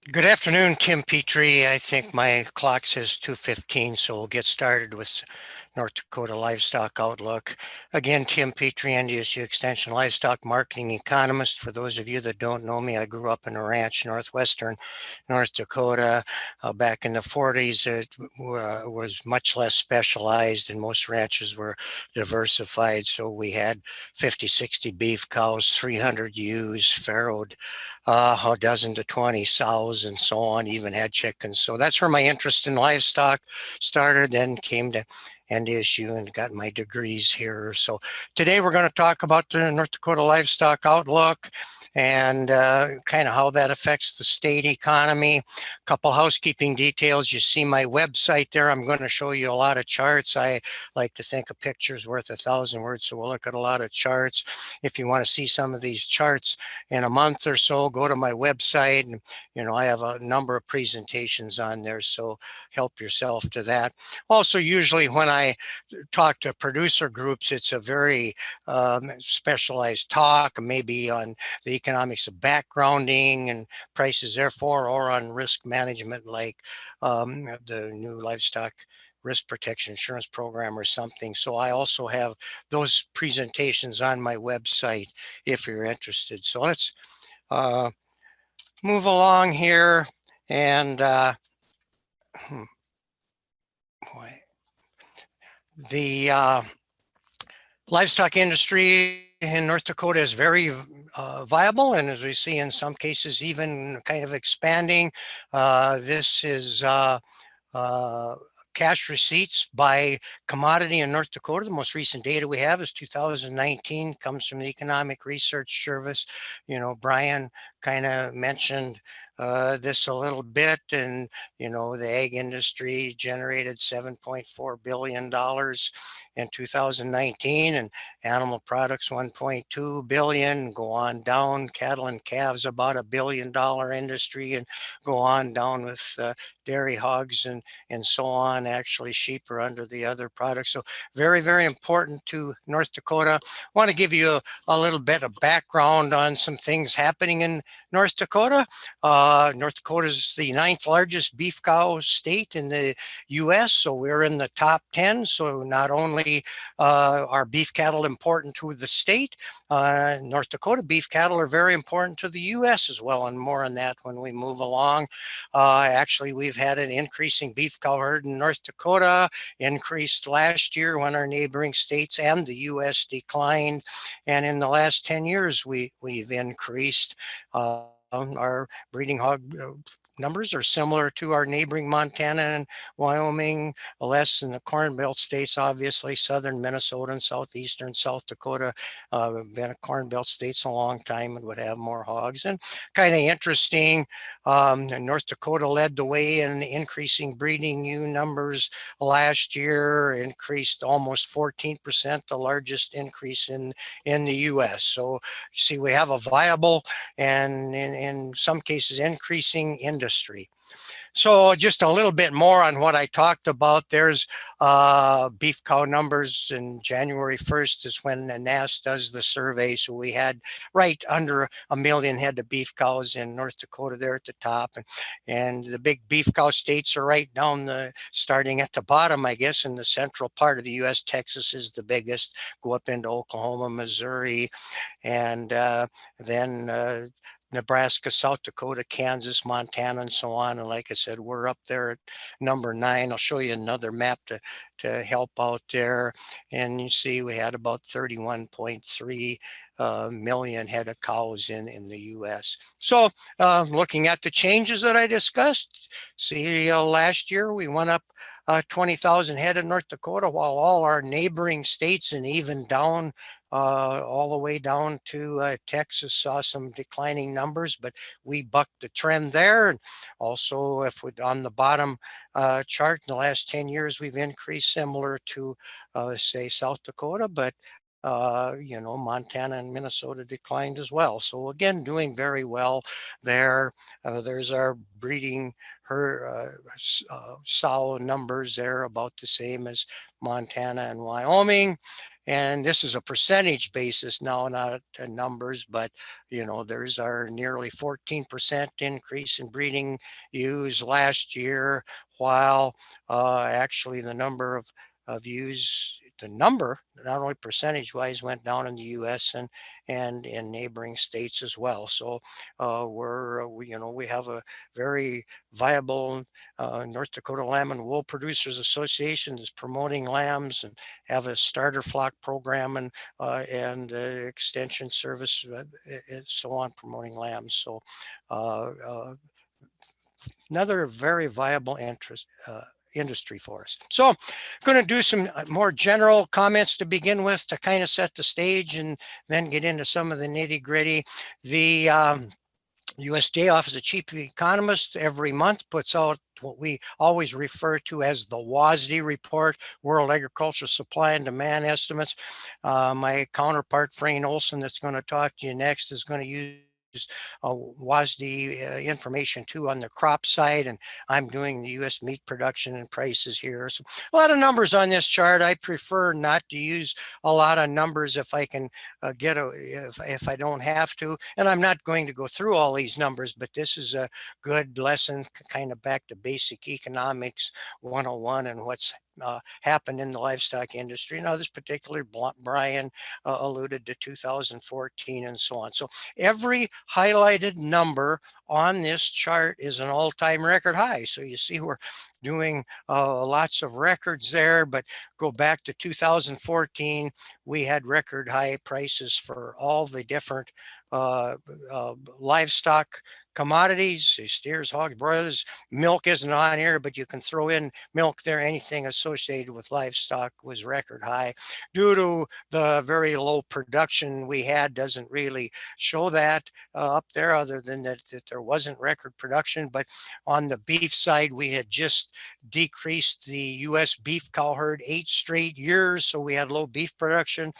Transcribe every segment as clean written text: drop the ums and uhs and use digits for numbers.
Good afternoon, Tim Petry. I think my clock says 2:15, so we'll get started with North Dakota Livestock Outlook. Again, Tim Petry, NDSU Extension Livestock Marketing Economist. For those of you that don't know me, I grew up in a ranch, northwestern North Dakota. Back in the 40s, it was much less specialized, and most ranches were diversified. So we had 50, 60 beef cows, 300 ewes, farrowed a dozen to 20 sows and so on, even had chickens. So that's where my interest in livestock started, then came to NDSU and got my degrees here. So today we're going to talk about the North Dakota Livestock Outlook and kind of how that affects the state economy. A couple housekeeping details. You see my website there. I'm going to show you a lot of charts. I like to think a picture's worth 1,000 words, so we'll look at a lot of charts. If you want to see some of these charts in a month or so, go to my website, and I have a number of presentations on there, so help yourself to that. Also, usually when I talk to producer groups, it's a very specialized talk, maybe on the economics of backgrounding and prices therefore, or on risk management, like the new livestock risk protection insurance program or something. So I also have those presentations on my website if you're interested. So let's uh, move along here. And the livestock industry in North Dakota is very viable, and as we see in some cases, even kind of expanding. This is cash receipts by commodity in North Dakota. The most recent data we have is 2019, comes from the Economic Research Service. Brian kind of mentioned this a little bit, and the ag industry generated $7.4 billion in 2019, and animal products 1.2 billion. Go on down, cattle and calves about $1 billion industry, and go on down with dairy, hogs, and so on. Actually, sheep are under the other products. So very, very important to North Dakota. I want to give you a little bit of background on some things happening in North Dakota. North Dakota is the 9th largest beef cow state in the U.S., so we're in the top 10. So not only are beef cattle important to the state, North Dakota beef cattle are very important to the U.S. as well, and more on that when we move along. Actually, we've had an increasing beef cow herd in North Dakota, increased last year when our neighboring states and the U.S. declined, and in the last 10 years we've increased. Our breeding hog numbers are similar to our neighboring Montana and Wyoming, less than the Corn Belt states, obviously. Southern Minnesota and southeastern South Dakota been a Corn Belt states a long time and would have more hogs. And kind of interesting, North Dakota led the way in increasing breeding ewe numbers last year, increased almost 14%, the largest increase in the U.S. So you see, we have a viable and in some cases increasing industry. So just a little bit more on what I talked about. There's beef cow numbers, and January 1st is when the NAS does the survey. So we had right under 1 million head of beef cows in North Dakota there at the top. And the big beef cow states are right down starting at the bottom, I guess, in the central part of the U.S. Texas is the biggest, go up into Oklahoma, Missouri, and then Nebraska, South Dakota, Kansas, Montana, and so on. And like I said, we're up there at number 9. I'll show you another map to help out there. And you see we had about 31.3 million head of cows in the U.S. So looking at the changes that I discussed, see last year we went up 20,000 head in North Dakota, while all our neighboring states and even down all the way down to Texas saw some declining numbers, but we bucked the trend there. And also, if we on the bottom chart, in the last 10 years, we've increased similar to, say, South Dakota, but Montana and Minnesota declined as well. So again, doing very well there. There's our breeding sow numbers there, about the same as Montana and Wyoming. And this is a percentage basis now, not numbers, but there's our nearly 14% increase in breeding ewes last year, while actually the number of ewes, the number, not only percentage wise, went down in the U.S. and in neighboring states as well. So we have a very viable North Dakota Lamb and Wool Producers Association that's promoting lambs, and have a starter flock program and extension service, and so on, promoting lambs. So another very viable industry for us. So I'm going to do some more general comments to begin with to kind of set the stage, and then get into some of the nitty gritty. The USDA Office of Chief Economist every month puts out what we always refer to as the WASDE report, World Agricultural Supply and Demand Estimates. My counterpart, Frayne Olson, that's going to talk to you next, is going to use WASDE information too on the crop side, and I'm doing the U.S. meat production and prices here. So a lot of numbers on this chart. I prefer not to use a lot of numbers if I can if I don't have to, and I'm not going to go through all these numbers, but this is a good lesson, kind of back to basic economics 101 and what's happened in the livestock industry. Now, this particular Brian alluded to 2014 and so on. So every highlighted number on this chart is an all-time record high. So you see we're doing lots of records there, but go back to 2014, we had record high prices for all the different livestock commodities, steers, hogs, broilers. Milk isn't on here, but you can throw in milk there. Anything associated with livestock was record high. Due to the very low production we had, doesn't really show that up there, other than that there wasn't record production. But on the beef side, we had just decreased the U.S. beef cow herd 8 straight years, so we had low beef production.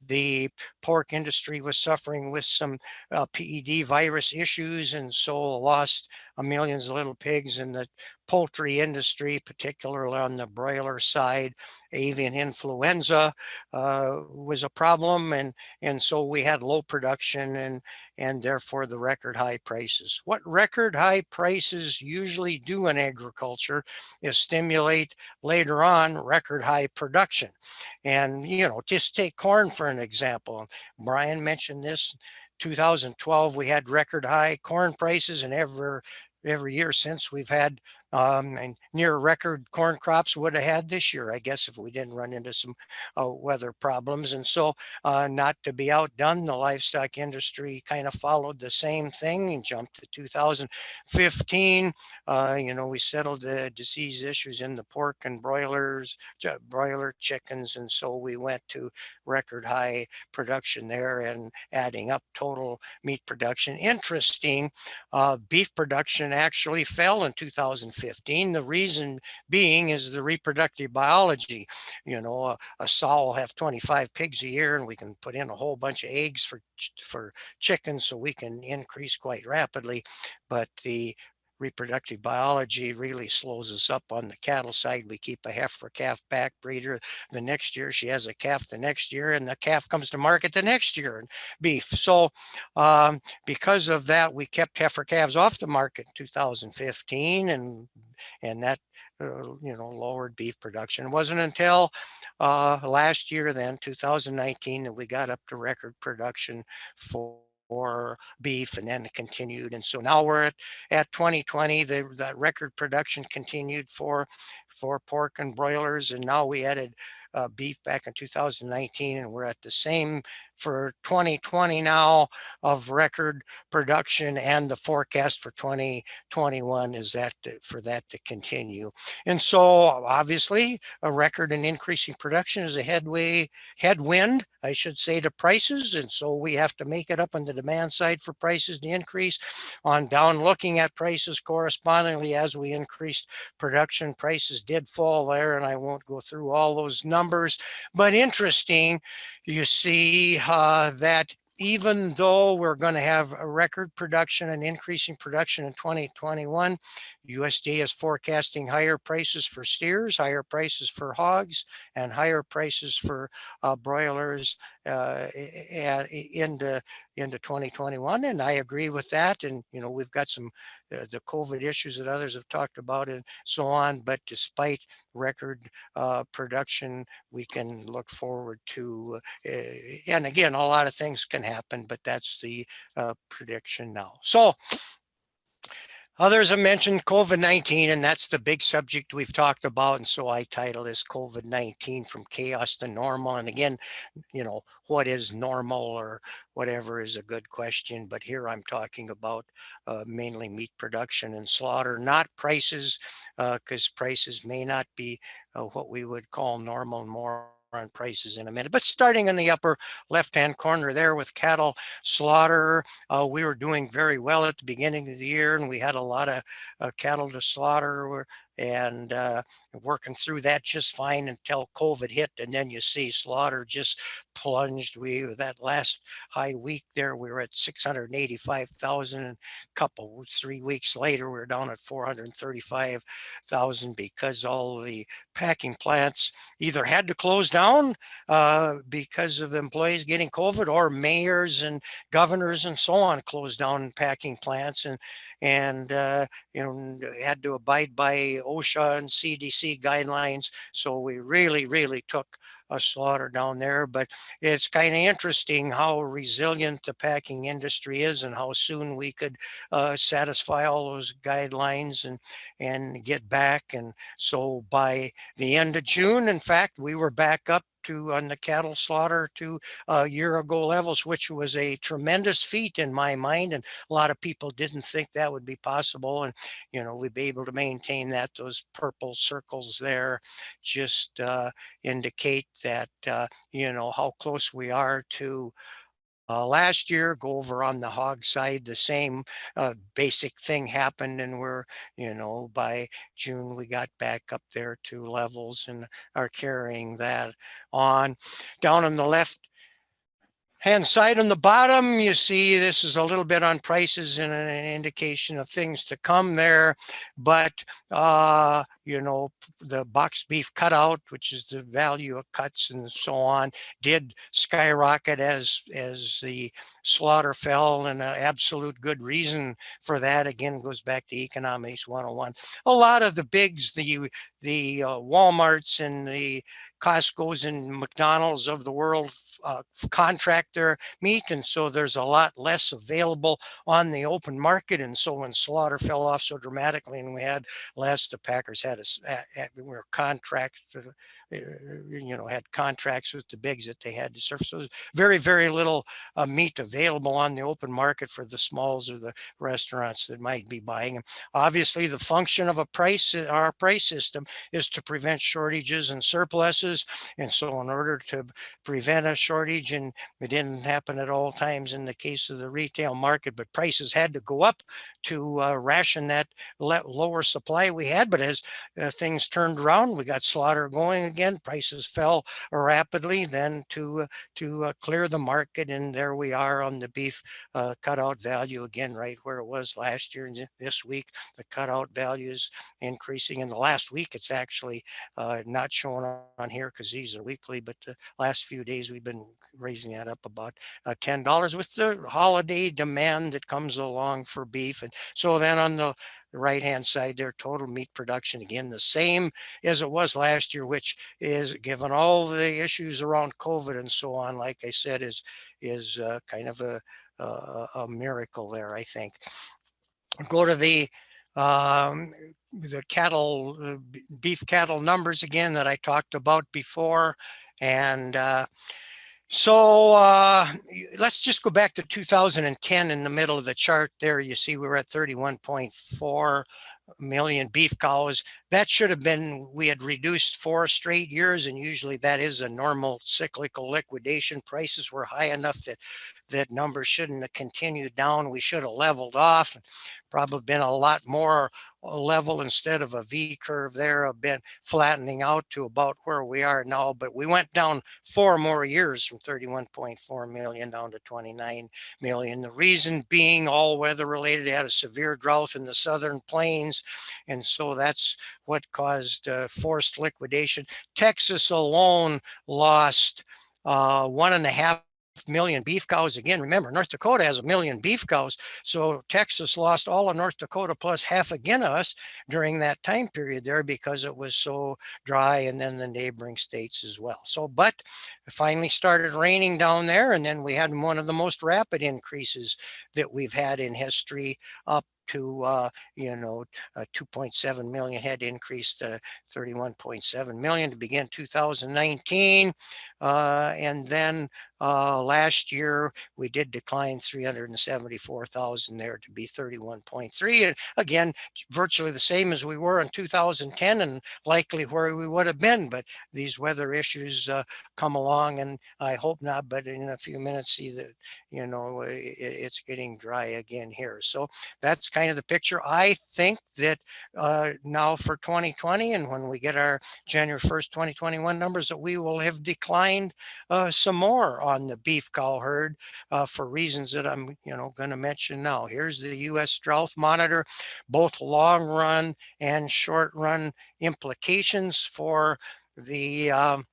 The pork industry was suffering with some PED virus issues, and so lost millions of little pigs. In the poultry industry, particularly on the broiler side, avian influenza was a problem, and so we had low production and therefore the record high prices. What record high prices usually do in agriculture is stimulate later on record high production. And just take corn for an example. Brian mentioned this. 2012, we had record high corn prices, and every year since, we've had and near record corn crops would have had this year, I guess, if we didn't run into some weather problems. And so not to be outdone, the livestock industry kind of followed the same thing and jumped to 2015. We settled the disease issues in the pork and broiler chickens, and so we went to record high production there, and adding up total meat production. Interesting, beef production actually fell in 2015. The reason being is the reproductive biology. A sow will have 25 pigs a year, and we can put in a whole bunch of eggs for chickens, so we can increase quite rapidly. But the reproductive biology really slows us up on the cattle side. We keep a heifer calf back breeder. The next year she has a calf the next year, and the calf comes to market the next year in beef. So because of that, we kept heifer calves off the market in 2015, and that lowered beef production. It wasn't until last year, then 2019, that we got up to record production for beef, and then it continued. And so now we're at 2020, that record production continued for pork and broilers, and now we added beef back in 2019, and we're at the same for 2020 now of record production, and the forecast for 2021 is for that to continue. And so obviously a record and increasing production is a headwind, I should say, to prices, and so we have to make it up on the demand side for prices to increase. On down looking at prices correspondingly, as we increased production, prices did fall there, and I won't go through all those numbers, but interesting, you see that even though we're going to have a record production and increasing production in 2021, USDA is forecasting higher prices for steers, higher prices for hogs, and higher prices for broilers into 2021. And I agree with that. And, you know, we've got some the COVID issues that others have talked about and so on. But despite record production, we can look forward to, and again, a lot of things can happen, but that's the prediction now. So others have mentioned COVID-19, and that's the big subject we've talked about. And so I title this COVID-19 From Chaos to Normal. And again, you know, what is normal or whatever is a good question. But here I'm talking about mainly meat production and slaughter, not prices, because prices may not be what we would call normal. More on prices in a minute. But starting in the upper left-hand corner there with cattle slaughter, we were doing very well at the beginning of the year, and we had a lot of cattle to slaughter and working through that just fine until COVID hit. And then you see slaughter just plunged. That last high week there, we were at 685,000. A couple 3 weeks later, we were down at 435,000 because all of the packing plants either had to close down because of employees getting COVID, or mayors and governors and so on closed down packing plants and you know, had to abide by OSHA and CDC guidelines. So we really took a slaughter down there. But it's kind of interesting how resilient the packing industry is and how soon we could satisfy all those guidelines and get back. And so by the end of June, in fact, we were back up to on the cattle slaughter to year ago levels, which was a tremendous feat in my mind. And a lot of people didn't think that would be possible. And, you know, we'd be able to maintain that. Those purple circles there just indicate that, you know, how close we are to last year. Go over on the hog side, the same basic thing happened, and we're, you know, by June we got back up there to levels and are carrying that on. Down on the left hand side on the bottom, you see this is a little bit on prices and an indication of things to come there. But, you know, the boxed beef cutout, which is the value of cuts and so on, did skyrocket as the slaughter fell, and an absolute good reason for that, again, goes back to Economics 101. A lot of the bigs, the Walmarts and the Costco's and McDonald's of the world contract their meat, and so there's a lot less available on the open market. And so when slaughter fell off so dramatically and we had less, the packers had we were contract, you know, had contracts with the bigs that they had to serve. So there's very little meat available on the open market for the smalls or the restaurants that might be buying them. Obviously, the function of our price system is to prevent shortages and surpluses. And so in order to prevent a shortage, and it didn't happen at all times in the case of the retail market, but prices had to go up to ration that lower supply we had. But as things turned around, we got slaughter going again, prices fell rapidly then to clear the market. And there we are on the beef cutout value again, right where it was last year. And this week, the cutout value is increasing. In the last week, it's actually not showing on here because these are weekly, but the last few days we've been raising that up about $10 with the holiday demand that comes along for beef. And so then on the right hand side there, total meat production, again the same as it was last year, which is, given all the issues around COVID and so on, like I said, is kind of a miracle there, I think. Go to the cattle, beef cattle numbers again that I talked about before. And so let's just go back to 2010 in the middle of the chart there. You see we were at 31.4 million beef cows. That should have been, we had reduced 4 straight years, and usually that is a normal cyclical liquidation. Prices were high enough that that number shouldn't have continued down. We should have leveled off, probably been a lot more level instead of a V curve there, have been flattening out to about where we are now. But we went down 4 more years from 31.4 million down to 29 million. The reason being all weather related. They had a severe drought in the southern plains, and so that's what caused forced liquidation. Texas alone lost 1.5 million beef cows. Again, remember, North Dakota has 1 million beef cows. So Texas lost all of North Dakota plus half again us during that time period there because it was so dry, and then the neighboring states as well. So, but it finally started raining down there, and then we had one of the most rapid increases that we've had in history, up to 2.7 million head increased to 31.7 million to begin 2019. And then last year we did decline 374,000 there to be 31.3. And again, virtually the same as we were in 2010 and likely where we would have been. But these weather issues come along, and I hope not, but in a few minutes see that, it's getting dry again here. So that's kind of the picture. I think that now for 2020, and when we get our January 1st, 2021 numbers, that we will have declined some more on the beef cow herd for reasons that I'm, going to mention now. Here's the U.S. Drought Monitor, both long run and short run implications for the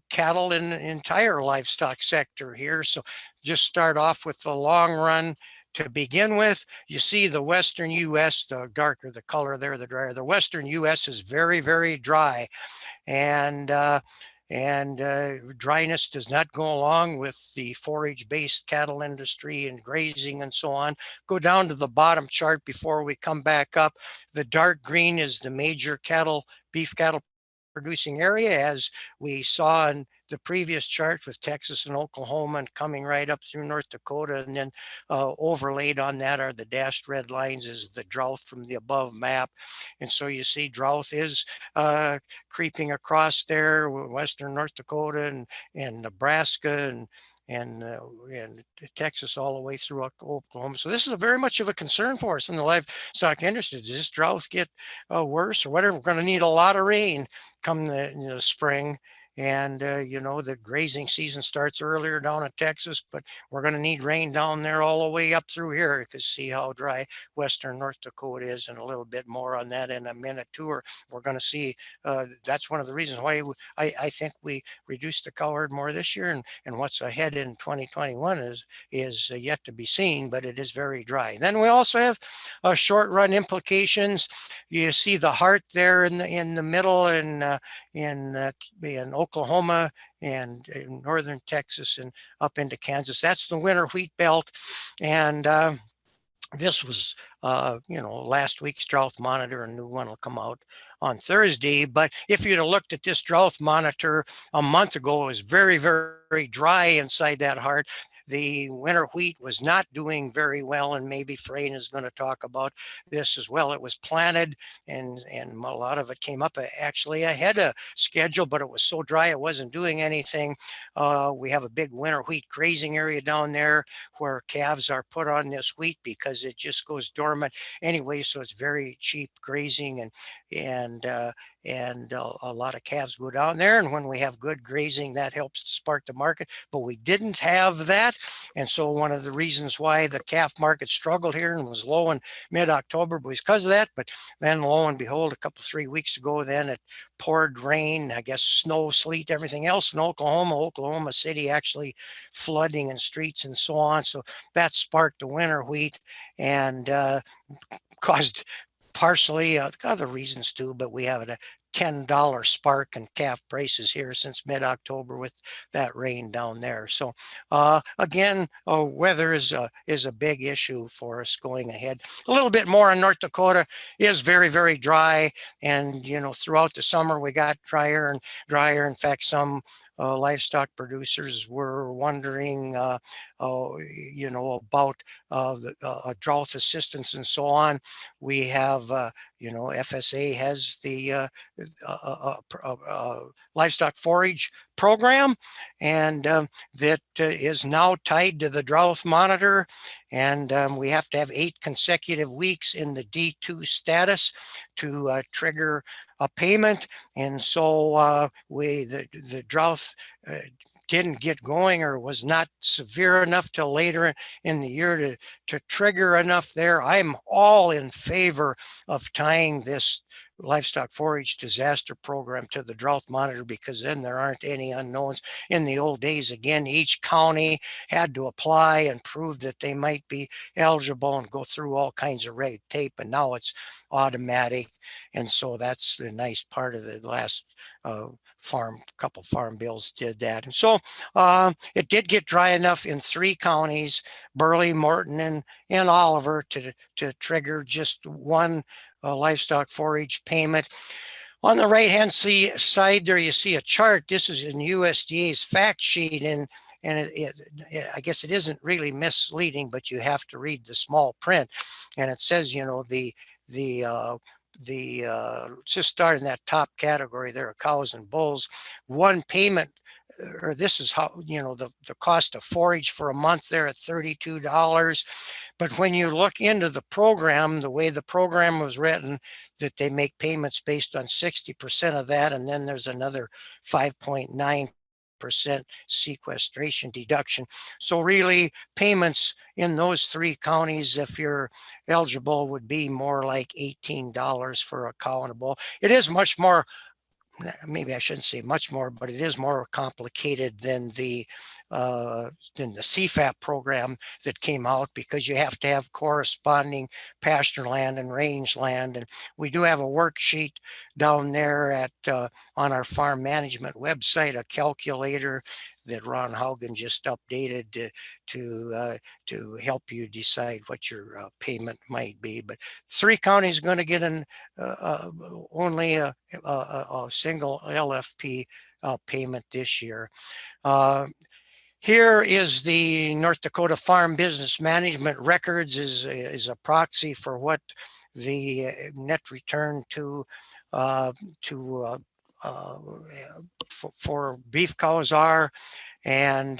cattle and entire livestock sector here. So just start off with the long run. To begin with, you see the Western U.S., the darker the color there, the drier. The Western U.S. is very, very dry, and dryness does not go along with the forage-based cattle industry and grazing and so on. Go down to the bottom chart before we come back up. The dark green is the major beef cattle producing area, as we saw in the previous chart with Texas and Oklahoma and coming right up through North Dakota. And then overlaid on that are the dashed red lines is the drought from the above map. And so you see drought is creeping across there, western North Dakota and Nebraska and Texas all the way through Oklahoma. So this is very much of a concern for us in the livestock industry. Does this drought get worse or whatever? We're going to need a lot of rain come the spring. And, the grazing season starts earlier down in Texas, but we're going to need rain down there all the way up through here. You can see how dry western North Dakota is, and a little bit more on that in a minute too. Or we're going to see that's one of the reasons why I think we reduced the cow herd more this year, and what's ahead in 2021 is yet to be seen, but it is very dry. Then we also have short run implications. You see the heart there in the middle, and in Oklahoma and in northern Texas and up into Kansas. That's the winter wheat belt. And this was, last week's drought monitor. A new one will come out on Thursday. But if you'd have looked at this drought monitor a month ago, it was very, very dry inside that heart. The winter wheat was not doing very well, and maybe Frayne is going to talk about this as well. It was planted, and a lot of it came up actually ahead of schedule, but it was so dry it wasn't doing anything. We have a big winter wheat grazing area down there where calves are put on this wheat because it just goes dormant anyway. So it's very cheap grazing, and a lot of calves go down there. And when we have good grazing, that helps to spark the market. But we didn't have that. And so one of the reasons why the calf market struggled here and was low in mid-October was because of that. But then lo and behold, 3 weeks ago, then it poured rain, I guess snow, sleet, everything else in Oklahoma City actually flooding in streets and so on. So that sparked the winter wheat and caused partially other reasons too, but we have $10 spark in calf prices here since mid-October with that rain down there. So again, weather is a big issue for us going ahead. A little bit more in North Dakota is very, very dry. And, throughout the summer, we got drier and drier. In fact, some livestock producers were wondering, about the drought assistance and so on. We have, FSA has the livestock forage program, and that is now tied to the drought monitor. And we have to have 8 consecutive weeks in the D2 status to trigger a payment. And so the drought didn't get going or was not severe enough till later in the year to trigger enough there. I'm all in favor of tying this livestock forage disaster program to the drought monitor, because then there aren't any unknowns. In the old days, again, each county had to apply and prove that they might be eligible and go through all kinds of red tape, and now it's automatic. And so that's the nice part of the last couple farm bills did that. And so it did get dry enough in 3 counties, Burley, Morton, and Oliver, to trigger just one livestock forage payment. On the right-hand side there, you see a chart. This is in USDA's fact sheet, and I guess it isn't really misleading, but you have to read the small print. And it says, just start in that top category there of cows and bulls, one payment, or this is how, the cost of forage for a month there at $32. But when you look into the program, the way the program was written, that they make payments based on 60% of that, and then there's another 5.9% sequestration deduction. So really, payments in those 3 counties, if you're eligible, would be more like $18 for a cow and a bull. It is much more, maybe I shouldn't say much more, but it is more complicated than the CFAP program that came out, because you have to have corresponding pasture land and range land. And we do have a worksheet down there on our farm management website, a calculator that Ron Haugen just updated to help you decide what your payment might be. But 3 counties going to get only a single LFP payment this year. Here is the North Dakota Farm Business Management Records is a proxy for what the net return for beef cows are. And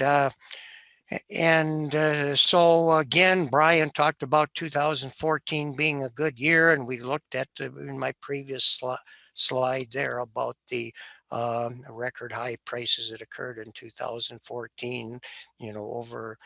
so again, Brian talked about 2014 being a good year, and we looked at in my previous slide there about the record high prices that occurred in 2014, over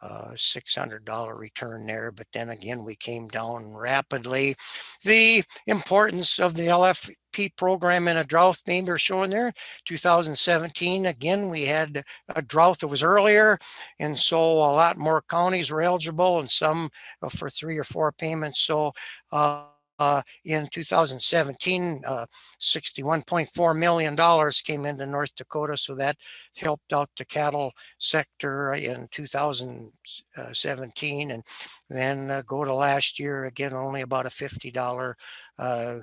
$600 return there. But then again, we came down rapidly. The importance of the LFP program in a drought, maybe are showing there. 2017, again, we had a drought that was earlier, and so a lot more counties were eligible, and some for 3 or 4 payments. So in 2017, $61.4 million came into North Dakota, so that helped out the cattle sector in 2017. And then go to last year, again, only about a $50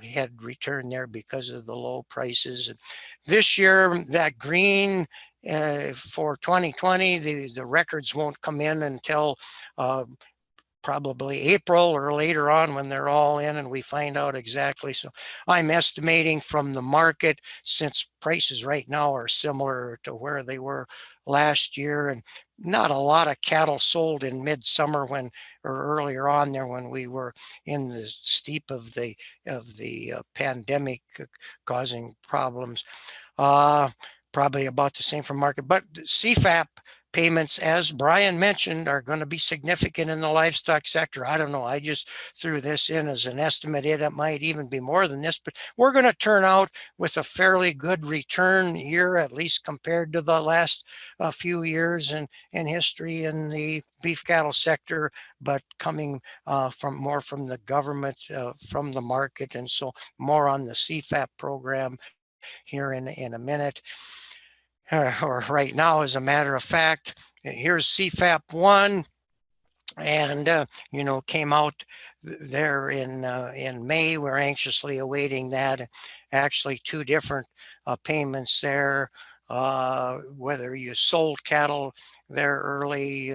head return there because of the low prices. And this year, that green for 2020, the records won't come in until probably April or later on, when they're all in and we find out exactly. So I'm estimating from the market, since prices right now are similar to where they were last year, and not a lot of cattle sold in midsummer or earlier on there when we were in the steep of the pandemic causing problems. Probably about the same for market, but CFAP payments, as Brian mentioned, are going to be significant in the livestock sector. I don't know. I just threw this in as an estimate. It might even be more than this, but we're going to turn out with a fairly good return year, at least compared to the last few years in history in the beef cattle sector, but coming more from the government, from the market. And so more on the CFAP program here in a minute. Or right now, as a matter of fact. Here's CFAP 1, and came out there in May. We're anxiously awaiting that. Actually, two different payments there. Whether you sold cattle there early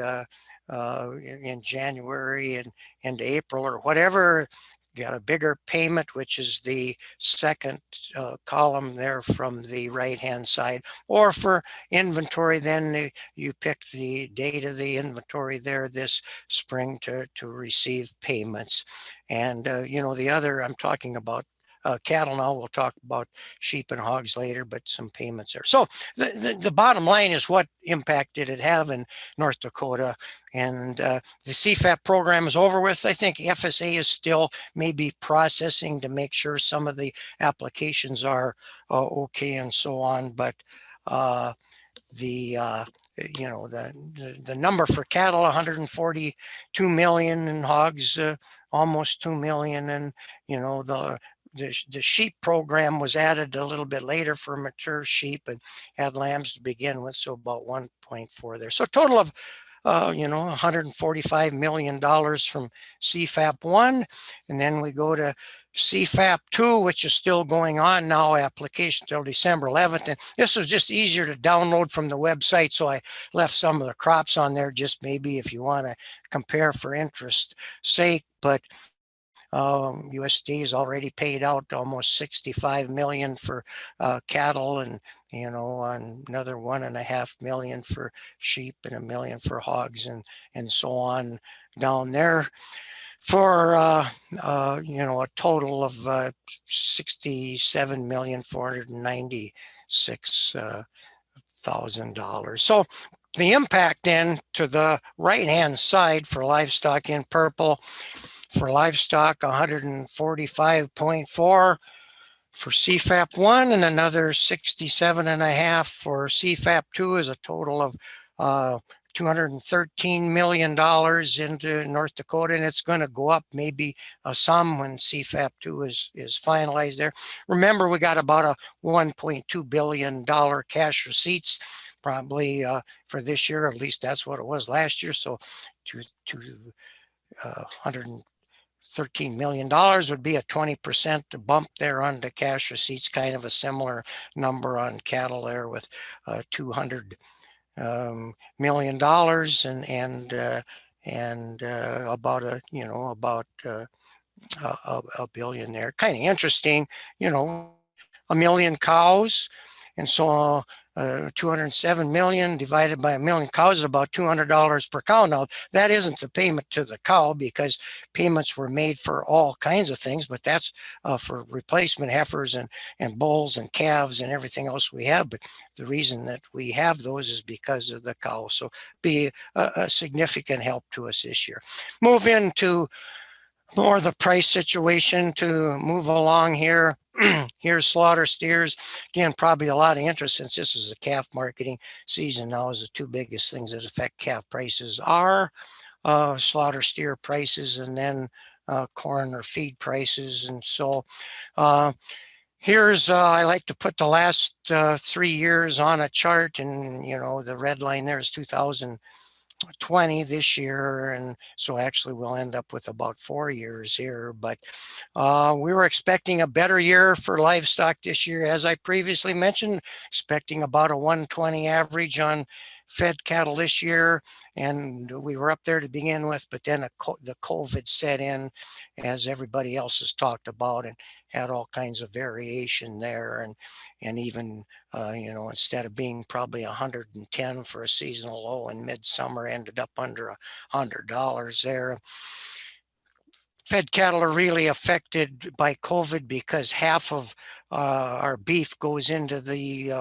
in January and April or whatever, got a bigger payment, which is the second column there from the right hand side. Or for inventory, then you pick the date of the inventory there this spring to receive payments. And the other, I'm talking about cattle now. We'll talk about sheep and hogs later, but some payments there. So the bottom line is, what impact did it have in North Dakota? And the CFAP program is over with. I think FSA is still maybe processing to make sure some of the applications are okay and so on. But the number for cattle, 142 million, and hogs almost 2 million. And the sheep program was added a little bit later for mature sheep, and had lambs to begin with, so about 1.4 there. So a total of $145 million from CFAP 1. And then we go to CFAP 2, which is still going on now, application till December 11th. And this was just easier to download from the website, so I left some of the crops on there, just maybe if you want to compare for interest sake. But USD has already paid out almost 65 million for cattle, and another 1.5 million for sheep and 1 million for hogs, and so on down there, for a total of $67,496,000. So the impact then to the right hand side for livestock in purple. For livestock, 145.4 for CFAP 1, and another 67.5 for CFAP 2, is a total of $213 million into North Dakota, and it's going to go up maybe some when CFAP 2 is finalized there. Remember, we got about a $1.2 billion cash receipts, probably for this year. At least that's what it was last year. So $113 million would be a 20% bump there on the cash receipts, kind of a similar number on cattle there with $200 million, and about a billion there. Kind of interesting, 1 million cows, and so 207 million divided by 1 million cows is about $200 per cow. Now, that isn't the payment to the cow, because payments were made for all kinds of things, but that's for replacement heifers and bulls and calves and everything else we have. But the reason that we have those is because of the cow. So be a significant help to us this year. Move into more the price situation to move along here. Here's slaughter steers. Again, probably a lot of interest, since this is a calf marketing season now, is the two biggest things that affect calf prices are slaughter steer prices, and then corn or feed prices. And so here's, I like to put the last 3 years on a chart, and the red line there is 2020 this year, and so actually we'll end up with about 4 years here. But we were expecting a better year for livestock this year, as I previously mentioned, expecting about a 120 average on fed cattle this year, and we were up there to begin with, but then the COVID set in, as everybody else has talked about, and had all kinds of variation there, and even instead of being probably 110 for a seasonal low in midsummer, ended up under $100 there. Fed cattle are really affected by COVID, because half of our beef goes into the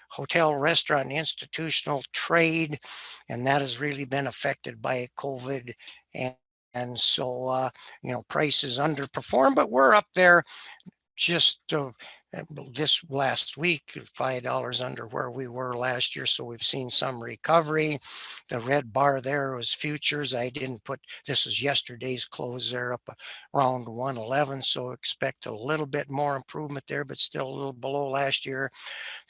hotel, restaurant, institutional trade, and that has really been affected by COVID. And so, prices underperform, but we're up there just this last week, $5 under where we were last year. So we've seen some recovery. The red bar there was futures. I didn't put, this is yesterday's close there, up around 111. So expect a little bit more improvement there, but still a little below last year.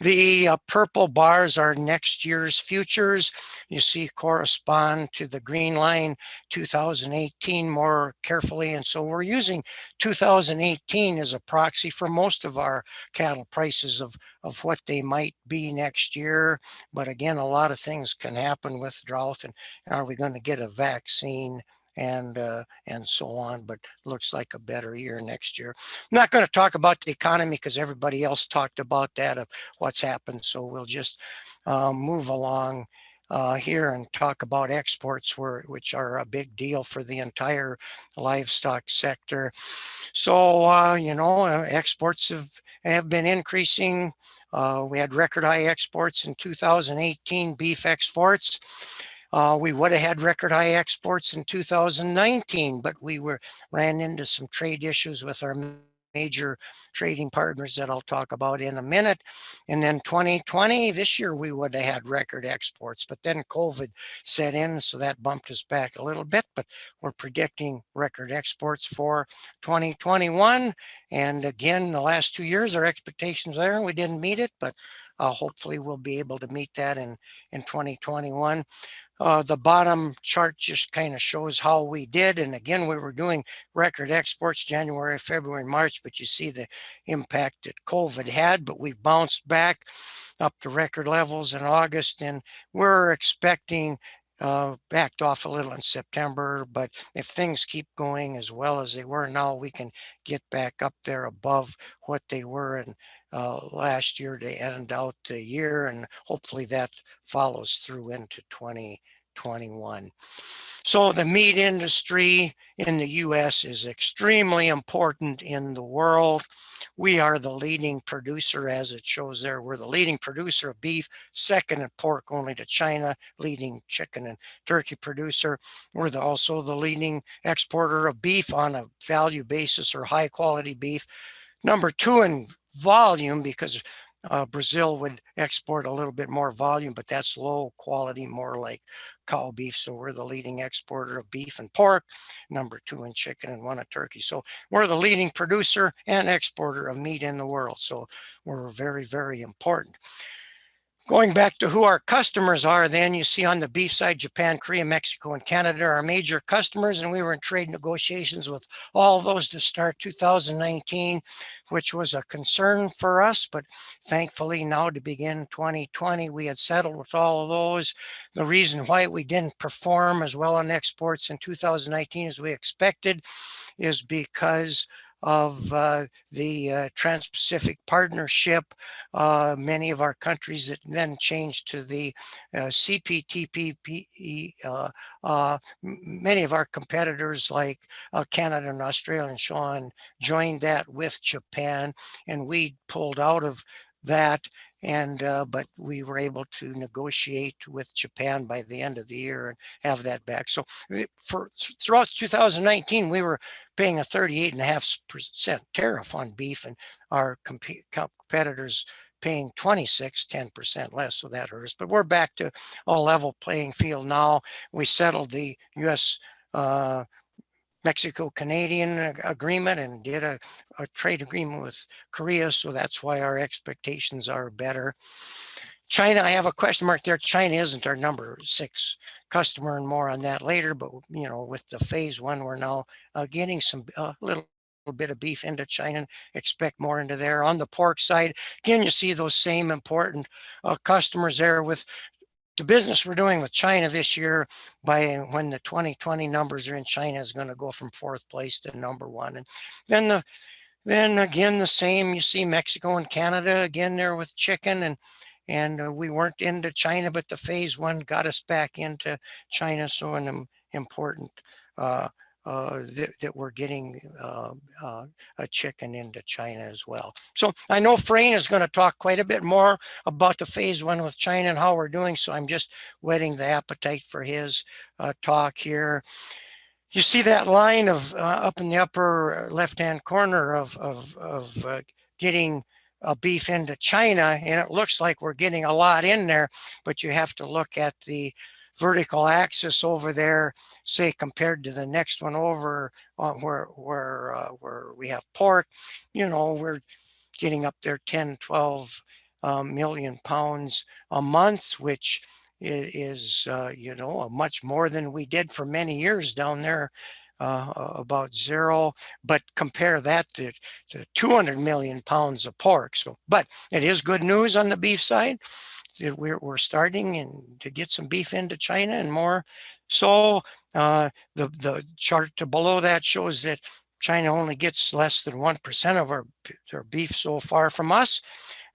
The purple bars are next year's futures. You see correspond to the green line 2018 more carefully. And so we're using 2018 as a proxy for most of our cattle prices of what they might be next year. But again, a lot of things can happen with drought, and are we going to get a vaccine? And so on, but looks like a better year next year. I'm not going to talk about the economy because everybody else talked about that, of what's happened. So we'll just move along here and talk about exports, which are a big deal for the entire livestock sector. So, exports have been increasing. We had record high exports in 2018, beef exports. We would have had record high exports in 2019, but we ran into some trade issues with our major trading partners that I'll talk about in a minute. And then 2020, this year, we would have had record exports, but then COVID set in, so that bumped us back a little bit, but we're predicting record exports for 2021. And again, the last 2 years, our expectations there, and we didn't meet it, but hopefully we'll be able to meet that in 2021. The bottom chart just kind of shows how we did. And again, we were doing record exports January, February, March, but you see the impact that COVID had, but we've bounced back up to record levels in August, and we're expecting backed off a little in September, but if things keep going as well as they were now, we can get back up there above what they were in last year to end out the year, and hopefully that follows through into 2021. So the meat industry in the US is extremely important in the world. We are the leading producer, as it shows there. We're the leading producer of beef, second in pork only to China, leading chicken and turkey producer. We're also the leading exporter of beef on a value basis, or high quality beef. Number two in volume, because Brazil would export a little bit more volume, but that's low quality, more like cow beef. So we're the leading exporter of beef and pork, number two in chicken, and one in turkey. So we're the leading producer and exporter of meat in the world. So we're very, very important. Going back to who our customers are, then you see on the beef side, Japan, Korea, Mexico, and Canada are our major customers, and we were in trade negotiations with all of those to start 2019, which was a concern for us, but thankfully now to begin 2020, we had settled with all of those. The reason why we didn't perform as well on exports in 2019 as we expected is because of the Trans-Pacific Partnership. Many of our countries that then changed to the CPTPP, many of our competitors like Canada and Australia and so on joined that with Japan, and we pulled out of that. And but we were able to negotiate with Japan by the end of the year and have that back. So throughout 2019, we were paying a 38.5% tariff on beef, and our competitors paying 26, 10% less. So that hurts. But we're back to a level playing field now. We settled the U.S. Mexico-Canadian agreement and did a trade agreement with Korea. So that's why our expectations are better. China, I have a question mark there. China isn't our number 6 customer, and more on that later. But, with the phase 1, we're now getting some little bit of beef into China, expect more into there. On the pork side, again, you see those same important customers there with the business we're doing with China this year. By when the 2020 numbers are in, China is going to go from 4th place to number 1. And then again, the same, you see Mexico and Canada again there with chicken, and we weren't into China, but the phase 1 got us back into China. So an important that we're getting a chicken into China as well. So I know Frayne is going to talk quite a bit more about the phase one with China and how we're doing. So I'm just whetting the appetite for his talk here. You see that line of up in the upper left-hand corner of getting beef into China, and it looks like we're getting a lot in there, but you have to look at the vertical axis over there, say compared to the next one over where we have pork. We're getting up there 10, 12 million pounds a month, which is much more than we did for many years down there, about zero. But compare that to 200 million pounds of pork. So, but it is good news on the beef side. We're starting to get some beef into China and more. So the chart to below that shows that China only gets less than 1% of their beef so far from us.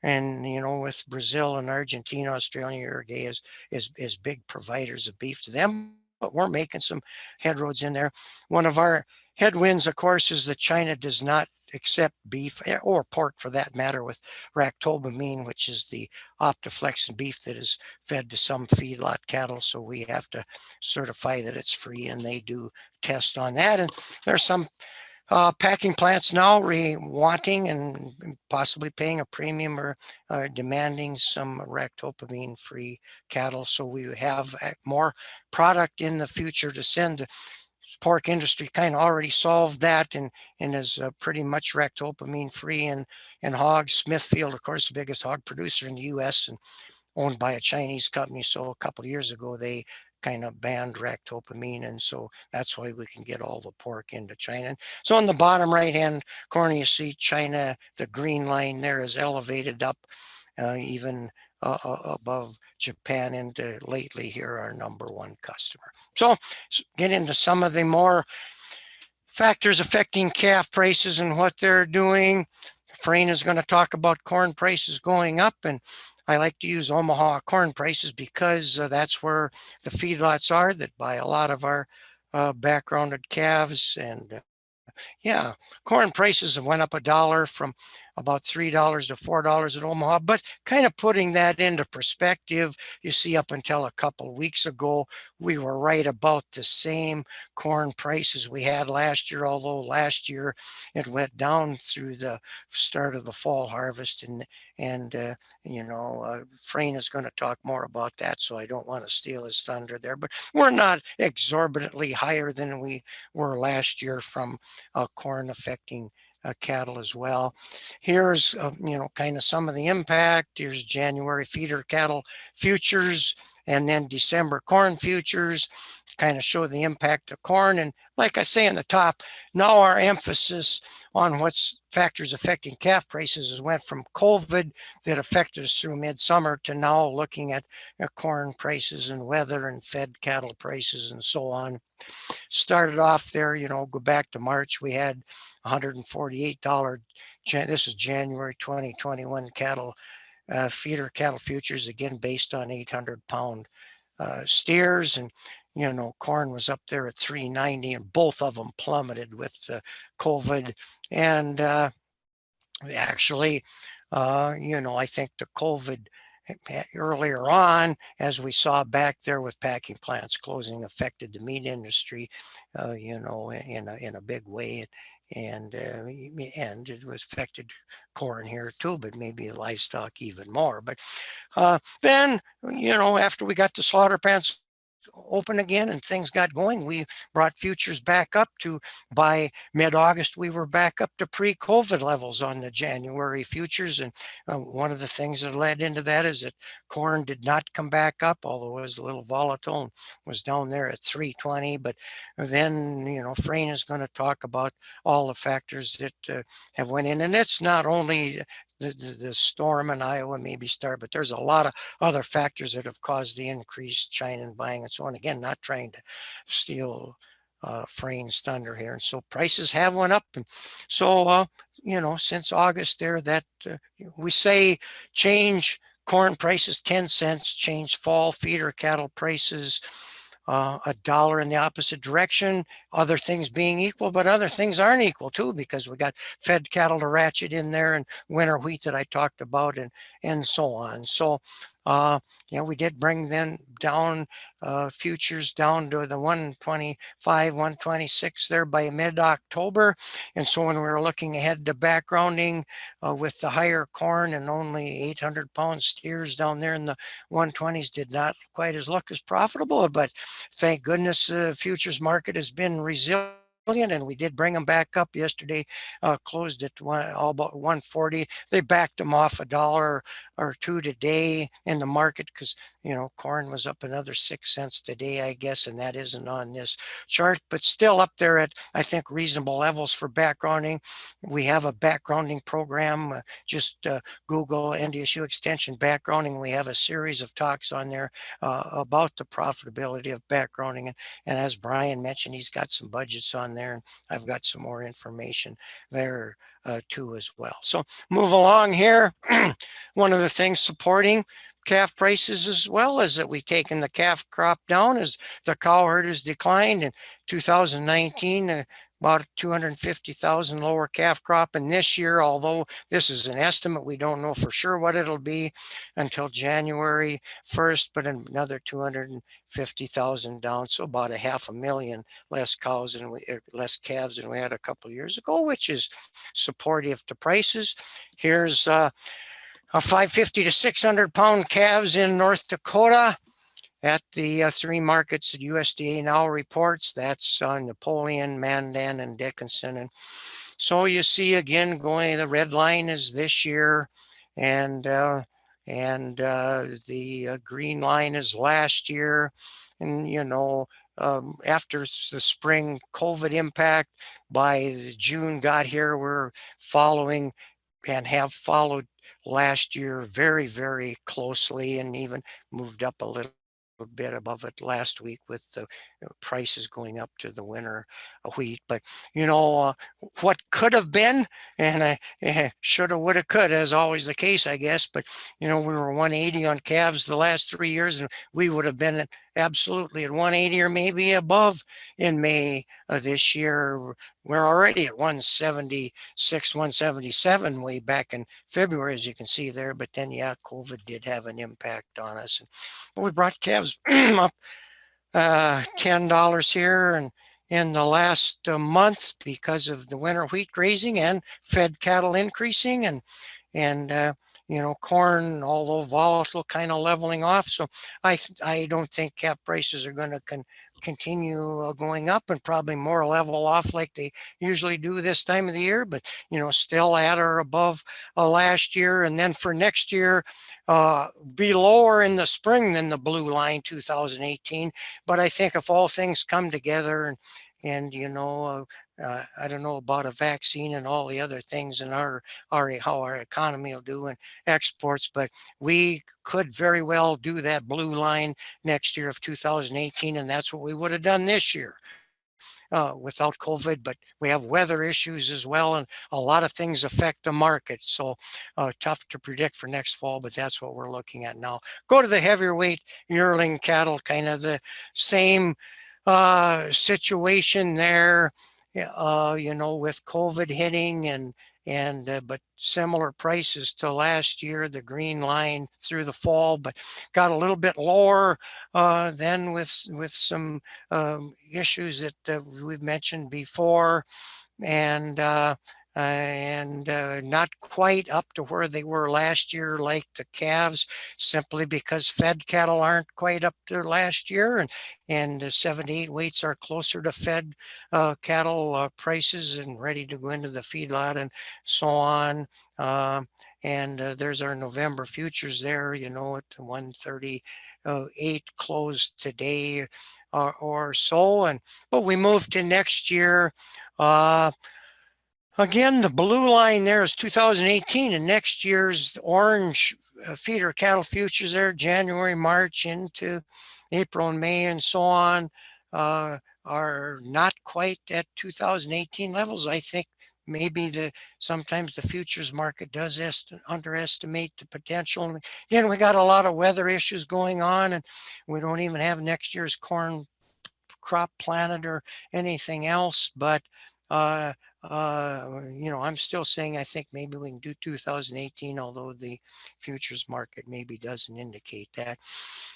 And with Brazil and Argentina, Australia, Uruguay is big providers of beef to them, but we're making some headroads in there. One of our headwinds, of course, is that China does not accept beef or pork for that matter with ractobamine, which is the optoflexin beef that is fed to some feedlot cattle. So we have to certify that it's free, and they do test on that. And there's some packing plants now wanting and possibly paying a premium or demanding some ractopamine-free cattle. So we have more product in the future to send. The pork industry kind of already solved that and is pretty much ractopamine-free. And hogs, Smithfield, of course, the biggest hog producer in the U.S. and owned by a Chinese company. So a couple of years ago, they kind of banned ractopamine, and so that's why we can get all the pork into China. And so on the bottom right-hand corner, you see China, the green line there is elevated up even above Japan, and lately here our number one customer. So get into some of the more factors affecting calf prices and what they're doing. Frayne is going to talk about corn prices going up, and I like to use Omaha corn prices because that's where the feedlots are that buy a lot of our backgrounded calves. And yeah, corn prices have went up $1 from about $3 to $4 at Omaha. But kind of putting that into perspective, you see up until a couple of weeks ago, we were right about the same corn prices we had last year, although last year it went down through the start of the fall harvest. And Frayne is going to talk more about that, so I don't want to steal his thunder there. But we're not exorbitantly higher than we were last year from corn affecting cattle as well. Here's kind of some of the impact. Here's January feeder cattle futures, and then December corn futures kind of show the impact of corn. And like I say on the top, now our emphasis on what's factors affecting calf prices has went from COVID that affected us through midsummer to now looking at corn prices and weather and fed cattle prices and so on. Started off there, go back to March, we had $148. This is January 2021 cattle feeder cattle futures, again based on 800-pound steers. And corn was up there at 390, and both of them plummeted with COVID. And actually, I think the COVID earlier on, as we saw back there with packing plants closing, affected the meat industry, in a big way. And it was affected corn here too, but maybe livestock even more. But then, after we got the slaughter plants open again and things got going, we brought futures back up to, by mid-August, we were back up to pre-COVID levels on the January futures. And one of the things that led into that is that corn did not come back up, although it was a little volatile and was down there at 320. But then, Frayne is going to talk about all the factors that have went in. And it's not only the storm in Iowa maybe start, but there's a lot of other factors that have caused the increased China and buying and so on. Again, not trying to steal Frayne's thunder here. And so prices have went up. And so, since August there, that we say change corn prices 10 cents, change fall feeder cattle prices a dollar in the opposite direction, other things being equal, but other things aren't equal too, because we got fed cattle to ratchet in there and winter wheat that I talked about, and so on. So we did bring them down, futures down to the 125, 126 there by mid-October. And so when we were looking ahead to backgrounding with the higher corn and only 800-pound steers down there in the 120s, did not quite as look as profitable, but thank goodness the futures market has been resilient, and we did bring them back up yesterday. Closed at all about 140. They backed them off a dollar or two today in the market, because corn was up another 6 cents today, I guess, and that isn't on this chart, but still up there at, I think, reasonable levels for backgrounding. We have a backgrounding program. Just Google NDSU extension backgrounding. We have a series of talks on there about the profitability of backgrounding, and as Brian mentioned, he's got some budgets on there, and I've got some more information there too as well. So move along here. One of the things supporting calf prices as well is that we've taken the calf crop down as the cow herd has declined. In 2019, about 250,000 lower calf crop, and this year, although this is an estimate, we don't know for sure what it'll be until January 1st, but another 250,000 down, so about 500,000 less cows and less calves than we had a couple of years ago, which is supportive to prices. Here's a 550 to 600-pound calves in North Dakota at the three markets that USDA now reports. That's Napoleon, Mandan, and Dickinson. And so you see again going, the red line is this year, and the green line is last year. And after the spring COVID impact, by June got here, we're following and have followed last year very, very closely, and even moved up a little bit above it last week with the prices going up to the winter wheat. But what could have been, and shoulda, woulda, coulda, is always the case, I guess. But we were 180 on calves the last 3 years, and we would have been absolutely at 180 or maybe above in May of this year. We're already at 176, 177 way back in February, as you can see there. But then, COVID did have an impact on us. But we brought calves up $10 here and in the last month because of the winter wheat grazing and fed cattle increasing, and corn, although volatile, kind of leveling off. So I don't think calf prices are going to continue going up, and probably more level off like they usually do this time of the year, but still at or above last year. And then for next year, be lower in the spring than the blue line 2018. But I think if all things come together, and I don't know about a vaccine and all the other things, and how our economy will do and exports, but we could very well do that blue line next year of 2018, and that's what we would have done this year without COVID. But we have weather issues as well, and a lot of things affect the market. So tough to predict for next fall, but that's what we're looking at now. Go to the heavier weight yearling cattle, kind of the same situation there, with COVID hitting, but similar prices to last year, the green line through the fall, but got a little bit lower then with some issues that we've mentioned before, and not quite up to where they were last year, like the calves, simply because fed cattle aren't quite up to last year, and 78 weights are closer to fed cattle prices and ready to go into the feedlot and so on. And there's our November futures there, at 138 closed today or so. But we move to next year. Again, the blue line there is 2018, and next year's orange feeder cattle futures there, January, March into April and May and so on, are not quite at 2018 levels. I think maybe sometimes the futures market does underestimate the potential. And again, we got a lot of weather issues going on, and we don't even have next year's corn crop planted or anything else, but I'm still saying I think maybe we can do 2018, although the futures market maybe doesn't indicate that.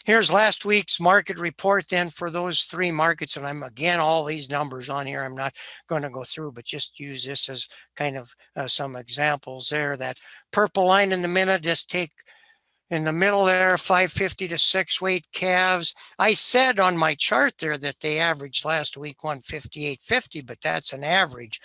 Here's last week's market report then for those three markets. And I'm again, all these numbers on here, I'm not going to go through, but just use this as kind of some examples there. That purple line in the minute, just take in the middle there, 550 to 6-weight calves. I said on my chart there that they averaged last week 158.50, but that's an average.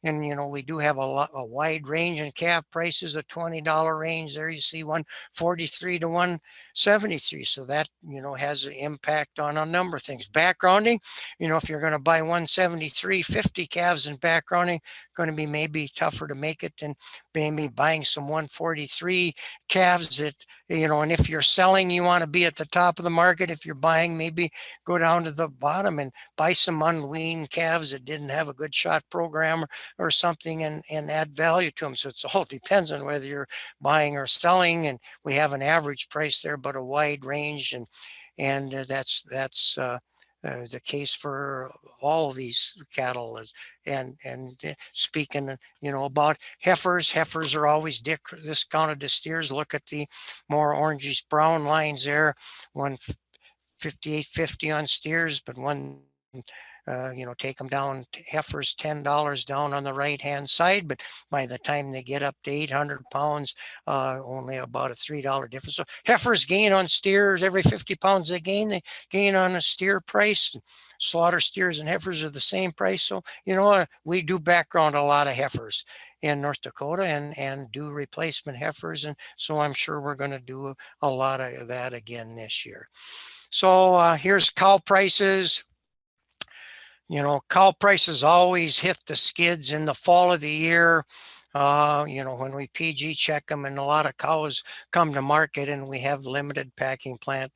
And, we do have a wide range in calf prices, a $20 range there. You see 143 to 173. So that, has an impact on a number of things. Backgrounding, if you're going to buy 173.50 calves in backgrounding, going to be maybe tougher to make it than maybe buying some 143 calves that, and if you're selling, you want to be at the top of the market. If you're buying, maybe go down to the bottom and buy some unweaned calves that didn't have a good shot program or something and add value to them. So it all depends on whether you're buying or selling. And we have an average price there, but a wide range. And that's the case for all these cattle. And speaking, about heifers are always discounted to steers. Look at the more orangish brown lines there, 158.50 on steers, but take them down, heifers $10 down on the right hand side, but by the time they get up to 800 pounds, only about a $3 difference. So heifers gain on steers. Every 50 pounds they gain on a steer price. Slaughter steers and heifers are the same price. So we do background a lot of heifers in North Dakota and do replacement heifers, and so I'm sure we're going to do a lot of that again this year. So here's cow prices. Cow prices always hit the skids in the fall of the year. When we PG check them, and a lot of cows come to market, and we have limited packing plant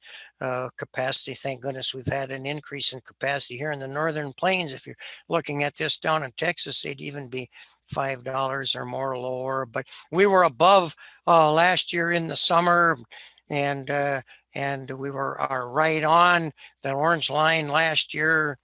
capacity. Thank goodness we've had an increase in capacity here in the Northern Plains. If you're looking at this down in Texas, they'd even be $5 or more lower. But we were above last year in the summer, and we are right on the orange line last year,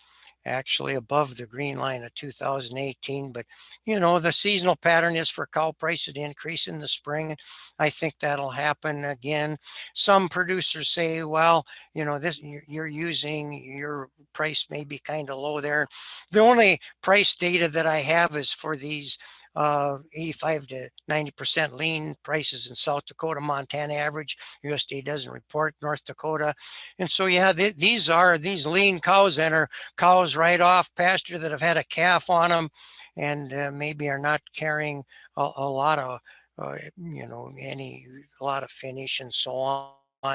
actually above the green line of 2018. But the seasonal pattern is for cow prices to increase in the spring. I think that'll happen again. Some producers say, well, this you're using your price may be kind of low there. The only price data that I have is for these 85 to 90% lean prices in South Dakota. Montana average. USDA doesn't report North Dakota. And so, yeah, these lean cows that are cows right off pasture that have had a calf on them and maybe are not carrying a lot of, a lot of finish and so on.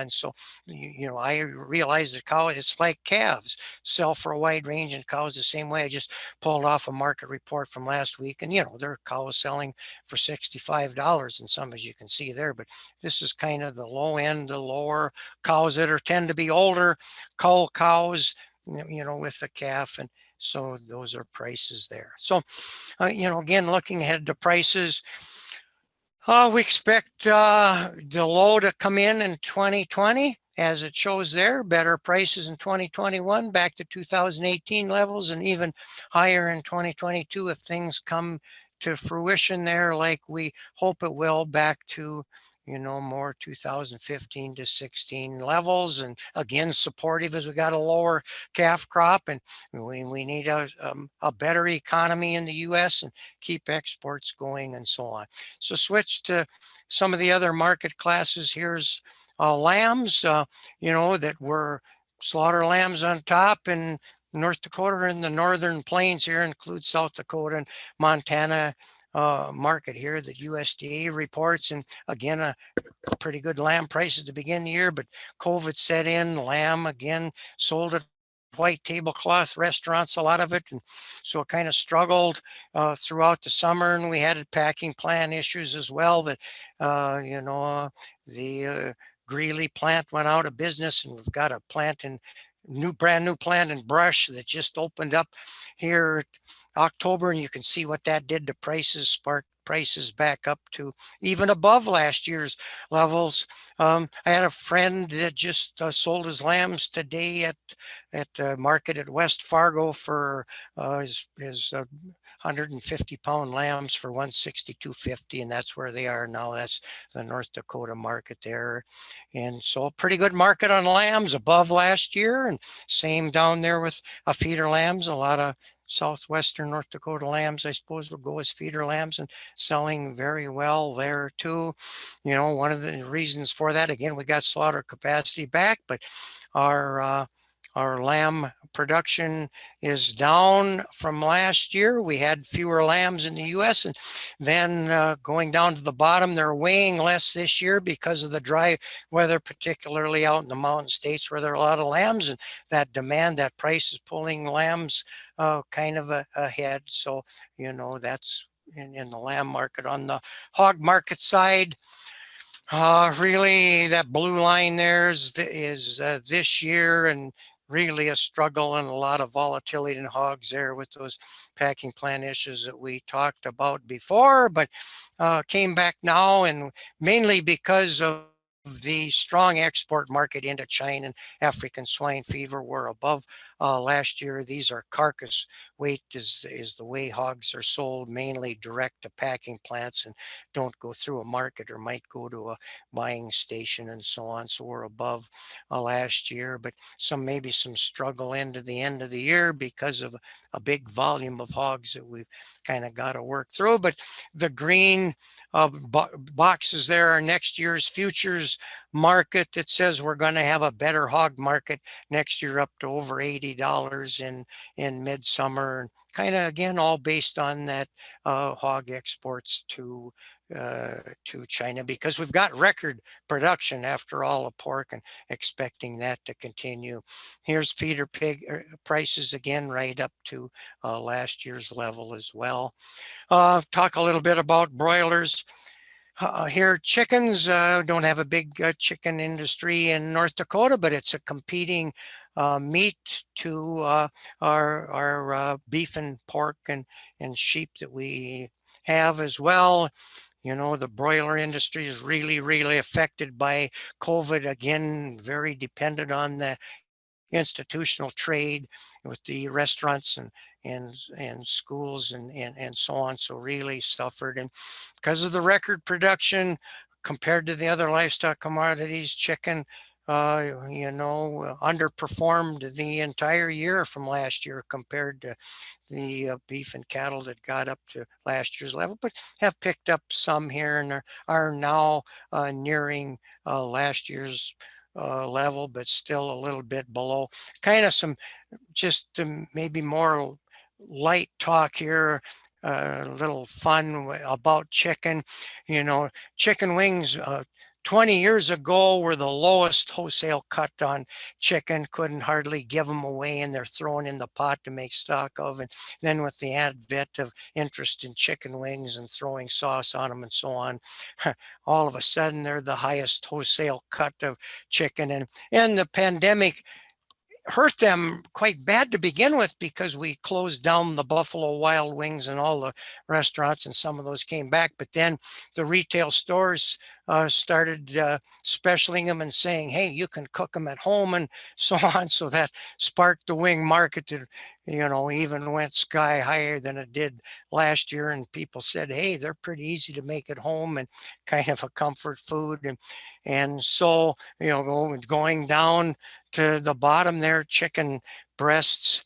So, I realize that cow, it's like calves sell for a wide range, and cows the same way. I just pulled off a market report from last week, and their cow is selling for $65 in some, as you can see there. But this is kind of the low end, the lower cows that tend to be older cull cows, with a calf. And so those are prices there. So, again, looking ahead to prices, we expect the low to come in 2020, as it shows there. Better prices in 2021, back to 2018 levels, and even higher in 2022 if things come to fruition there like we hope it will, back to more 2015 to 16 levels. And again, supportive as we got a lower calf crop, and we need a better economy in the U.S. and keep exports going and so on. So switch to some of the other market classes. Here's lambs, that were slaughter lambs on top, and North Dakota and the Northern Plains here include South Dakota and Montana market here that USDA reports. And again, a pretty good lamb prices to begin the year, but COVID set in. Lamb again sold at white tablecloth restaurants, a lot of it, and so it kind of struggled throughout the summer. And we had packing plant issues as well. That the Greeley plant went out of business, and we've got a brand new plant in Brush that just opened up here October, and you can see what that did to prices, sparked prices back up to even above last year's levels. I had a friend that just sold his lambs today at the market at West Fargo for his 150-pound lambs for 162.50, and that's where they are now. That's the North Dakota market there. And so pretty good market on lambs above last year, and same down there with feeder lambs. A lot of southwestern North Dakota lambs, I suppose, will go as feeder lambs and selling very well there too. You know, one of the reasons for that, again, we got slaughter capacity back, but our our lamb production is down from last year. We had fewer lambs in the U.S. and then going down to the bottom, they're weighing less this year because of the dry weather, particularly out in the mountain states where there are a lot of lambs, and that demand, that price is pulling lambs kind of ahead. So, you know, that's in the lamb market. On the hog market side, really, that blue line there is this year, and really a struggle and a lot of volatility in hogs there with those packing plant issues that we talked about before, but came back now, and mainly because of the strong export market into China and African swine fever were above last year. These are carcass weight is the way hogs are sold, mainly direct to packing plants and don't go through a market or might go to a buying station and so on. So we're above last year, but maybe some struggle into the end of the year because of a big volume of hogs that we've kind of got to work through. But the green boxes there are next year's futures market that says we're going to have a better hog market next year, up to over $80 in midsummer. Kind of again, all based on that hog exports to China, because we've got record production after all of pork and expecting that to continue. Here's feeder pig prices again, right up to last year's level as well. Talk a little bit about broilers. Here, chickens don't have a big chicken industry in North Dakota, but it's a competing meat to our beef and pork and sheep that we have as well. You know, the broiler industry is really, really affected by COVID. Again, very dependent on the institutional trade with the restaurants and schools and so on. So really suffered. And because of the record production compared to the other livestock commodities, chicken, you know, underperformed the entire year from last year compared to the beef and cattle that got up to last year's level, but have picked up some here and are now nearing last year's level, but still a little bit below. Kind of some just maybe more light talk here, a little fun about chicken. You know, chicken wings 20 years ago were the lowest wholesale cut on chicken, couldn't hardly give them away, and they're thrown in the pot to make stock of. And then with the advent of interest in chicken wings and throwing sauce on them and so on, all of a sudden they're the highest wholesale cut of chicken. And the pandemic hurt them quite bad to begin with, because we closed down the Buffalo Wild Wings and all the restaurants, and some of those came back. But then the retail stores started specialing them and saying, hey, you can cook them at home and so on. So that sparked the wing market to, you know, even went sky higher than it did last year. And people said, hey, they're pretty easy to make at home and kind of a comfort food. And so, you know, going down to the bottom there, chicken breasts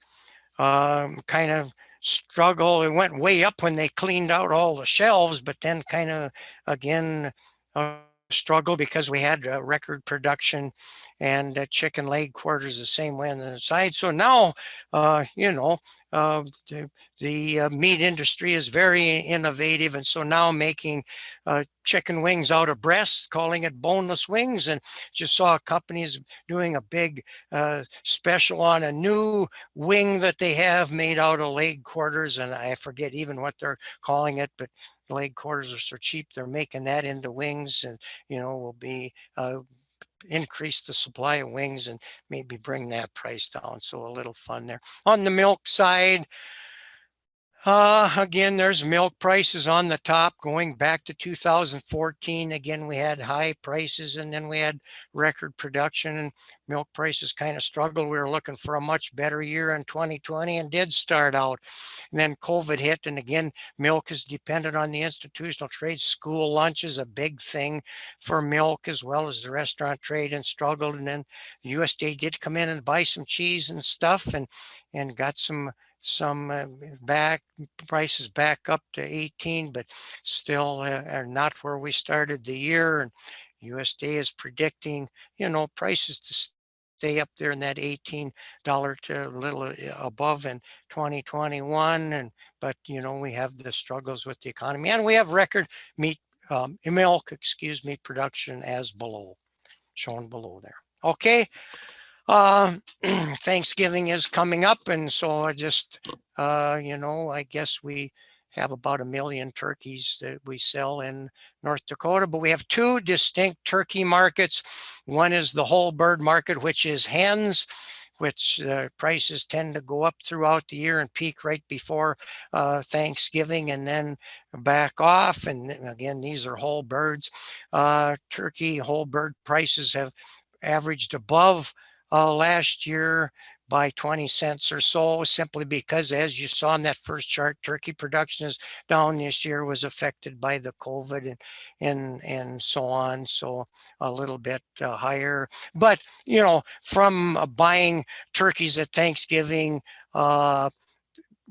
kind of struggle. It went way up when they cleaned out all the shelves, but then kind of again struggle because we had record production, and chicken leg quarters the same way on the side. So now, you know, the meat industry is very innovative, and so now making chicken wings out of breasts, calling it boneless wings, and just saw companies doing a big special on a new wing that they have made out of leg quarters, and I forget even what they're calling it, but the leg quarters are so cheap they're making that into wings, and you know, will be increase the supply of wings and maybe bring that price down. So a little fun there. On the milk side, Again, there's milk prices on the top going back to 2014. Again, we had high prices and then we had record production, and milk prices kind of struggled. We were looking for a much better year in 2020 and did start out. And then COVID hit, and again, milk is dependent on the institutional trade. School lunch is a big thing for milk as well as the restaurant trade, and struggled. And then the USDA did come in and buy some cheese and stuff, and got some back prices back up to 18, but still are not where we started the year. And USDA is predicting, prices to stay up there in that $18 to a little above in 2021. And but we have the struggles with the economy, and we have record milk, production as below, shown below there. Okay. Uh, Thanksgiving is coming up, and so I guess we have about 1 million turkeys that we sell in North Dakota, but we have two distinct turkey markets. One is the whole bird market, which is hens, which prices tend to go up throughout the year and peak right before Thanksgiving and then back off. And again, these are whole birds. Turkey whole bird prices have averaged above last year by 20 cents or so, simply because, as you saw in that first chart, turkey production is down this year, was affected by the COVID and so on. So a little bit higher. But, from buying turkeys at Thanksgiving,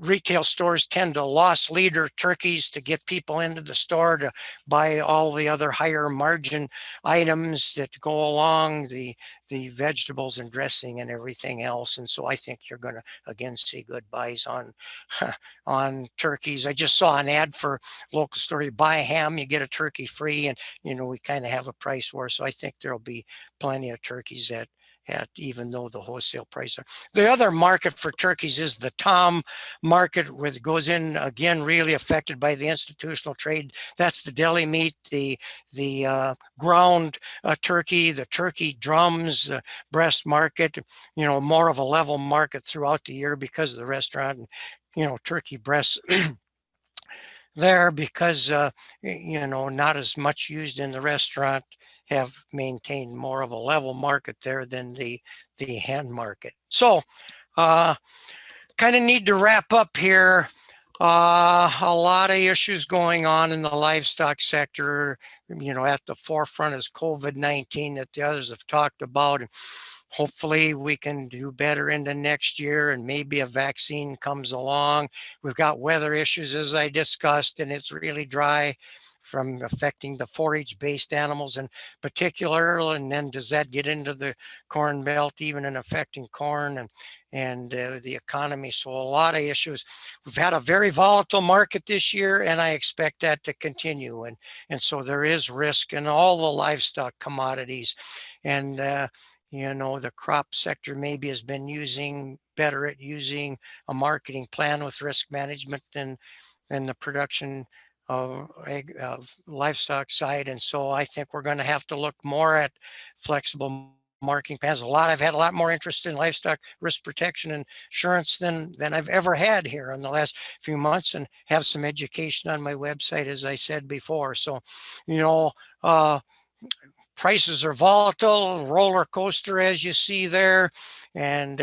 retail stores tend to loss leader turkeys to get people into the store to buy all the other higher margin items that go along, the vegetables and dressing and everything else. And so I think you're going to again see good buys on on turkeys. I just saw an ad for local store: you buy a ham, you get a turkey free, and we kind of have a price war. So I think there'll be plenty of turkeys at even though the wholesale price are. The other market for turkeys is the tom market, where it goes in again, really affected by the institutional trade. That's the deli meat, the ground turkey, the turkey drums, the breast market, more of a level market throughout the year because of the restaurant, and turkey breasts there, because not as much used in the restaurant, have maintained more of a level market there than the hen market. So kind of need to wrap up here. A lot of issues going on in the livestock sector. At the forefront is COVID-19 that the others have talked about. Hopefully we can do better into next year, and maybe a vaccine comes along. We've got weather issues, as I discussed, and it's really dry, from affecting the forage based animals in particular. And then does that get into the corn belt, even in affecting corn and the economy? So a lot of issues. We've had a very volatile market this year, and I expect that to continue. And so there is risk in all the livestock commodities. And the crop sector maybe has been better at using a marketing plan with risk management than the production of livestock side. And so I think we're going to have to look more at flexible marketing plans. I've had a lot more interest in livestock risk protection insurance than I've ever had here in the last few months, and have some education on my website, as I said before. So, prices are volatile, roller coaster, as you see there, and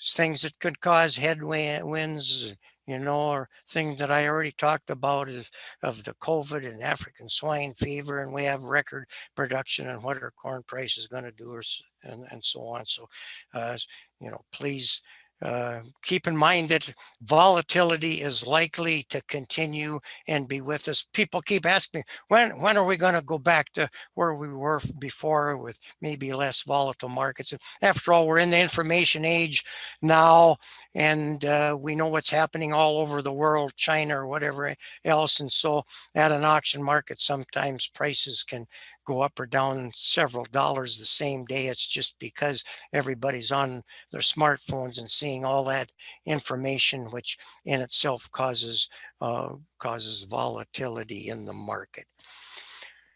things that could cause headwinds, or things that I already talked about of the COVID and African swine fever, and we have record production and what our corn price is going to do, and so on. So, please keep in mind that volatility is likely to continue and be with us. People keep asking me, when are we going to go back to where we were before, with maybe less volatile markets? And after all, we're in the information age now, and we know what's happening all over the world, China or whatever else. And so at an auction market, sometimes prices can go up or down several dollars the same day. It's just because everybody's on their smartphones and seeing all that information, which in itself causes volatility in the market.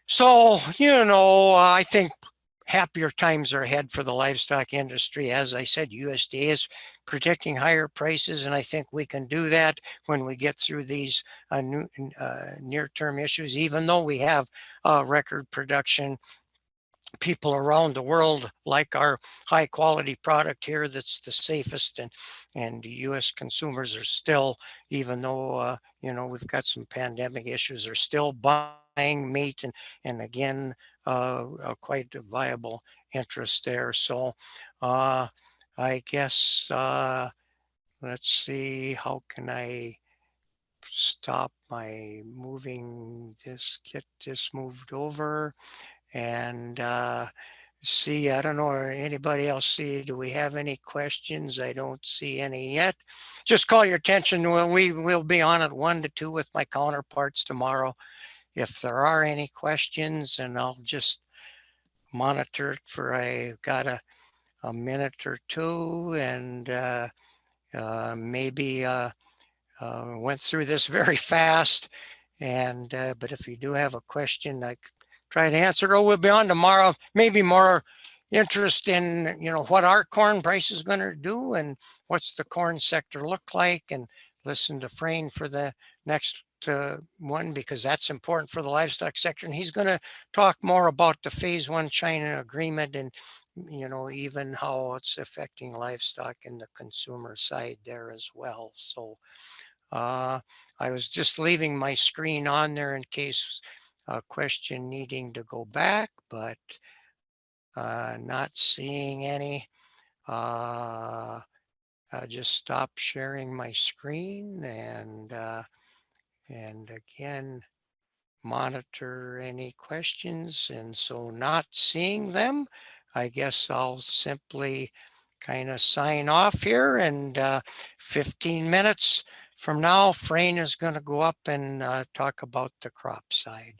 So, I think happier times are ahead for the livestock industry. As I said, USDA is predicting higher prices, and I think we can do that when we get through these near-term issues. Even though we have record production, people around the world like our high quality product here that's the safest, and US consumers are still, even though we've got some pandemic issues, are still buying meat, and again quite a viable interest there. So I guess let's see, how can I stop my moving this, get this moved over, and see, I don't know, anybody else see, do we have any questions? I don't see any yet. Just call your attention. We will be on at 1 to 2 with my counterparts tomorrow if there are any questions, and I'll just monitor it for, I got a minute or two, and maybe went through this very fast, and but if you do have a question, I try to answer. Or we'll be on tomorrow, maybe more interest in what our corn price is going to do and what's the corn sector look like, and listen to Frayne for the next one, because that's important for the livestock sector, and he's going to talk more about the phase 1 China agreement, and even how it's affecting livestock in the consumer side there as well. So I was just leaving my screen on there in case a question needing to go back, but not seeing any. I just stop sharing my screen, and again monitor any questions. And so, not seeing them, I guess I'll simply kind of sign off here, and 15 minutes from now, Frayne is going to go up and talk about the crop side.